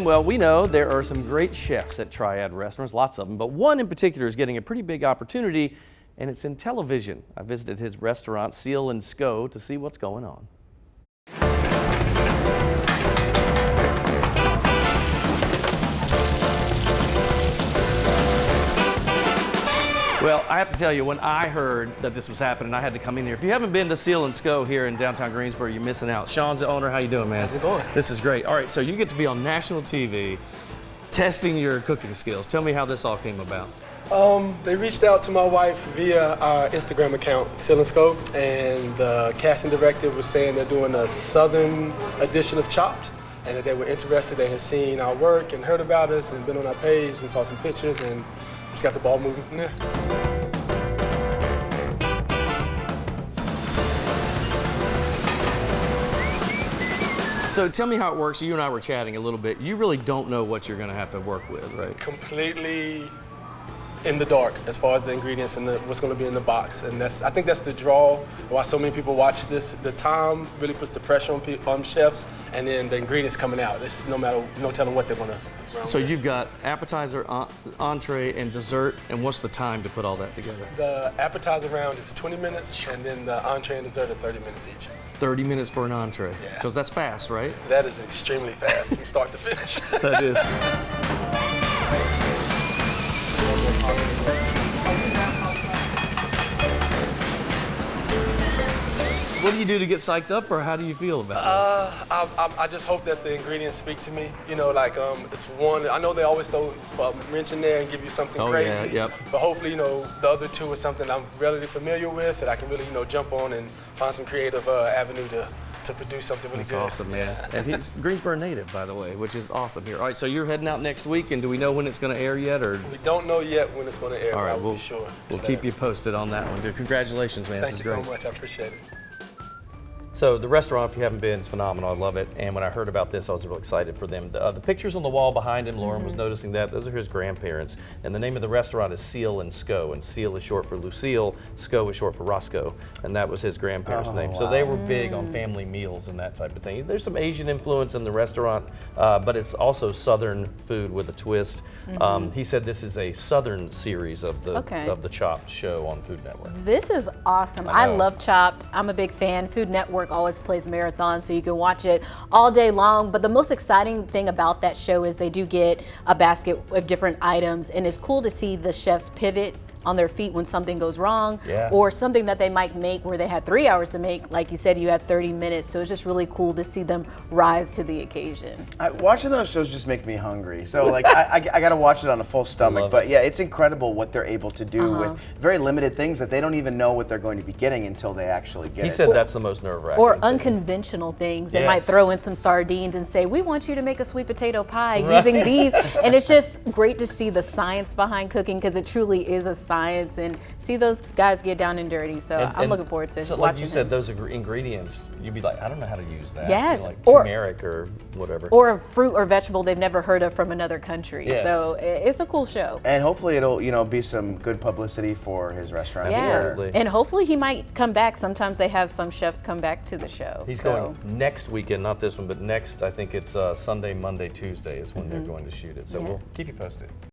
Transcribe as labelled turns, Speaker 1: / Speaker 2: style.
Speaker 1: Well, we know there are some great chefs at Triad restaurants, lots of them, but one in particular is getting a pretty big opportunity, and it's in television. I visited his restaurant, Seal and Sco, to see what's going on. Well, I have to tell you, when I heard that this was happening, I had to come in here. If you haven't been to Seal and Sco here in downtown Greensboro, you're missing out. Sean's the owner. How you doing, man?
Speaker 2: How's it going?
Speaker 1: This is great. All right, so you get to be on national TV, testing your cooking skills. Tell me how this all came about.
Speaker 2: They reached out to my wife via our Instagram account, Seal and Sco, and the casting director was saying they're doing a southern edition of Chopped, and that they were interested. They had seen our work and heard about us and been on our page and saw some pictures, and just got the ball moving from there.
Speaker 1: So tell me how it works. You and I were chatting a little bit. You really don't know what you're going to have to work with, right?
Speaker 2: Completely in the dark as far as the ingredients and what's going to be in the box, and I think that's the draw why so many people watch this. The time really puts the pressure on chefs, and then the ingredients coming out. It's no telling what they're going to.
Speaker 1: So you've got appetizer, entree, and dessert, and what's the time to put all that together?
Speaker 2: The appetizer round is 20 minutes, and then the entree and dessert are 30 minutes each.
Speaker 1: 30 minutes for an entree?
Speaker 2: Yeah.
Speaker 1: Because that's fast, right?
Speaker 2: That is extremely fast from start to finish.
Speaker 1: That is. What do you do to get psyched up, or how do you feel about it?
Speaker 2: I just hope that the ingredients speak to me. You know, like it's one. I know they always throw a wrench in there and give you something crazy.
Speaker 1: Yeah, yep.
Speaker 2: But hopefully, the other two is something I'm relatively familiar with that I can really, jump on and find some creative avenue to produce something really good.
Speaker 1: That's awesome, man. And he's Greensboro native, by the way, which is awesome here. All right, so you're heading out next week, and do we know when it's going to air yet, or?
Speaker 2: We don't know yet when it's going to air.
Speaker 1: All right,
Speaker 2: we'll be sure.
Speaker 1: We'll keep you posted on that one, dude. Congratulations, man.
Speaker 2: Thank you so much. I appreciate it.
Speaker 1: So the restaurant, if you haven't been, is phenomenal. I love it. And when I heard about this, I was real excited for them. The pictures on the wall behind him, Lauren was noticing that. Those are his grandparents. And the name of the restaurant is Seal and Sco. And Seal is short for Lucille, Sco is short for Roscoe. And that was his grandparents' name. Wow. So they were big on family meals and that type of thing. There's some Asian influence in the restaurant, but it's also Southern food with a twist. He said this is a Southern series of the Chopped show on Food Network.
Speaker 3: This is awesome. I love Chopped. I'm a big fan. Food Network always plays marathons, so you can watch it all day long. But the most exciting thing about that show is they do get a basket of different items, and it's cool to see the chefs pivot on their feet when something goes wrong, or something that they might make where they had 3 hours to make. Like you said, you had 30 minutes, so it's just really cool to see them rise to the occasion.
Speaker 4: Watching those shows just make me hungry. So like I got to watch it on a full stomach. But yeah, it's incredible what they're able to do with very limited things that they don't even know what they're going to be getting until they actually get it.
Speaker 1: He said that's the most nerve-wracking.
Speaker 3: Or unconventional things. They might throw in some sardines and say, we want you to make a sweet potato pie using these. And it's just great to see the science behind cooking, because it truly is a science, and see those guys get down and dirty. So I'm looking forward to watching.
Speaker 1: Like you said, those ingredients, you'd be like, I don't know how to use that.
Speaker 3: Yes.
Speaker 1: Like turmeric or whatever.
Speaker 3: Or a fruit or vegetable they've never heard of from another country.
Speaker 1: Yes.
Speaker 3: So it's a cool show.
Speaker 4: And hopefully it'll be some good publicity for his restaurant.
Speaker 3: Yeah.
Speaker 1: Absolutely.
Speaker 3: And hopefully he might come back. Sometimes they have some chefs come back to the show.
Speaker 1: He's going next weekend, not this one, but next, I think it's Sunday, Monday, Tuesday is when they're going to shoot it. So we'll keep you posted.